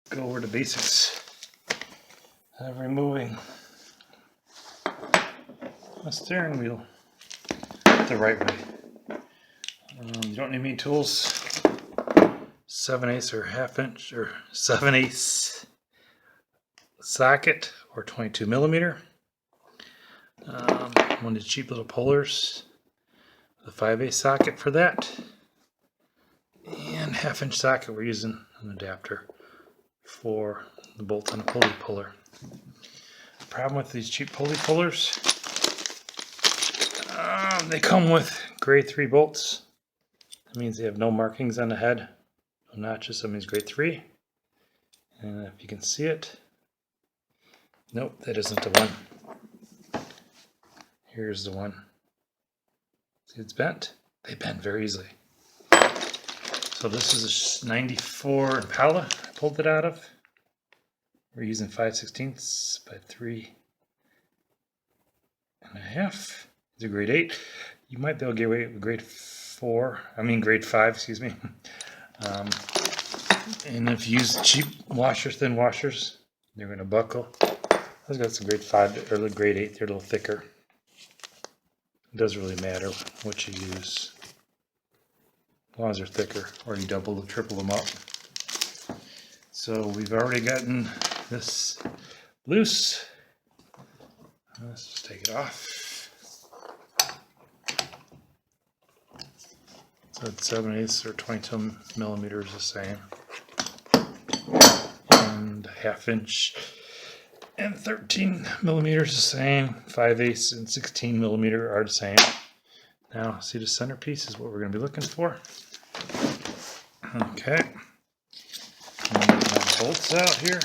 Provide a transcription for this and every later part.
go over the basics of removing a steering wheel the right way. You don't need many tools. 7/8 or ½ inch or 7/8 socket or 22mm. One of the cheap little pullers. The 5/8 socket for that. And ½ inch socket. We're using an adapter for the bolts on a pulley puller. The problem with these cheap pulley pullers, they come with grade 3 bolts. That means they have no markings on the head, no notches. That means grade 3. And if you can see it, nope, that isn't the one. Here's the one. See, it's bent. They bend very easily. So this is a 94 Impala I pulled it out of. We're using 5/16 by 3.5. It's a grade 8. You might be able to get away with grade 5, excuse me. And if you use cheap washers, thin washers, they're going to buckle. I've got some grade 5 or grade 8. They're a little thicker. It doesn't really matter what you use, as long as they're thicker, or you double or triple them up. So we've already gotten this loose. Let's just take it off. So it's 7/8 or 22mm the same. And ½ inch and 13mm the same. 5/8 and 16mm are the same. Now, see, the centerpiece is what we're going to be looking for. Okay. I'm going to get my bolts out here.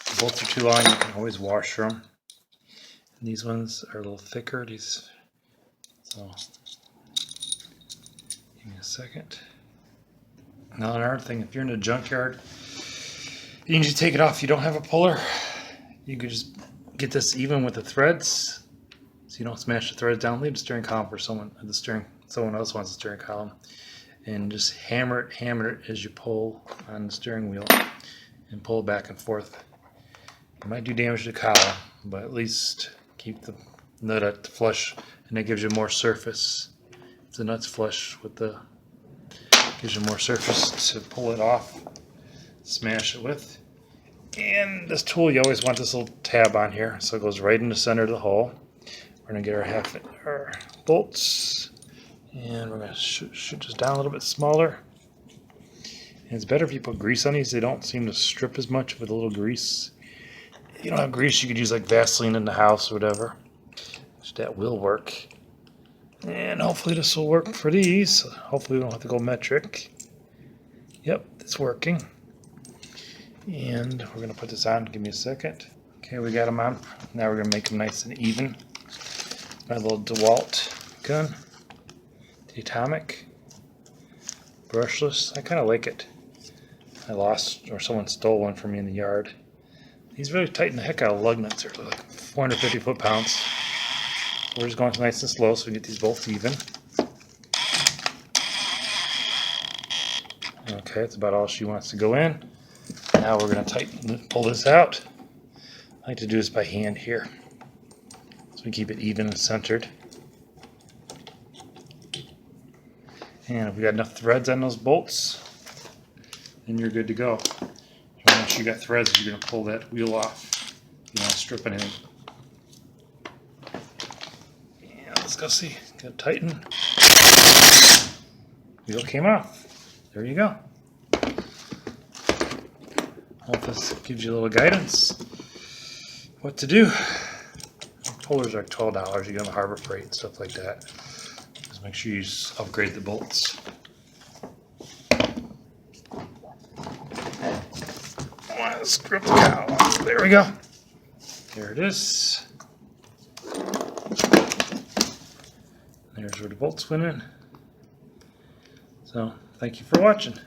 The bolts are too long, you can always wash them. And these ones are a little thicker. So, give me a second. Now, another thing, if you're in a junkyard, you can just take it off. You don't have a puller. You could just get this even with the threads, so you don't smash the threads down. Leave the steering column for someone else wants the steering column, and just hammer it as you pull on the steering wheel, and pull back and forth. You might do damage to the column, but at least keep the nut flush, and that gives you more surface. If the nut's flush with the, gives you more surface to pull it off, smash it with. And this tool, you always want this little tab on here, so it goes right in the center of the hole. We're going to get our bolts, and we're going to shoot this down a little bit smaller. And it's better if you put grease on these. They don't seem to strip as much with a little grease. If you don't have grease, you could use like Vaseline in the house or whatever. That will work. And hopefully this will work for these. Hopefully we don't have to go metric. Yep, it's working. And we're going to put this on. Give me a second. Okay, we got them on. Now we're going to make them nice and even. My little DeWalt gun. The Atomic. Brushless. I kind of like it. I lost, or someone stole one from me in the yard. These really tighten the heck out of lug nuts. They're like 450 foot-pounds. We're just going nice and slow so we get these bolts even. Okay, that's about all she wants to go in. Now we're going to pull this out. I like to do this by hand here, so we keep it even and centered. And if we got enough threads on those bolts, then you're good to go. Once you got threads, you're going to pull that wheel off. You don't want to strip anything. And let's go see. Got to tighten. Wheel came off. There you go. Hope this gives you a little guidance what to do. Pullers are like $12. You get them at Harbor Freight and stuff like that. Just make sure you upgrade the bolts. Let's grip the cowl off. There we go. There it is. There's where the bolts went in. So, thank you for watching.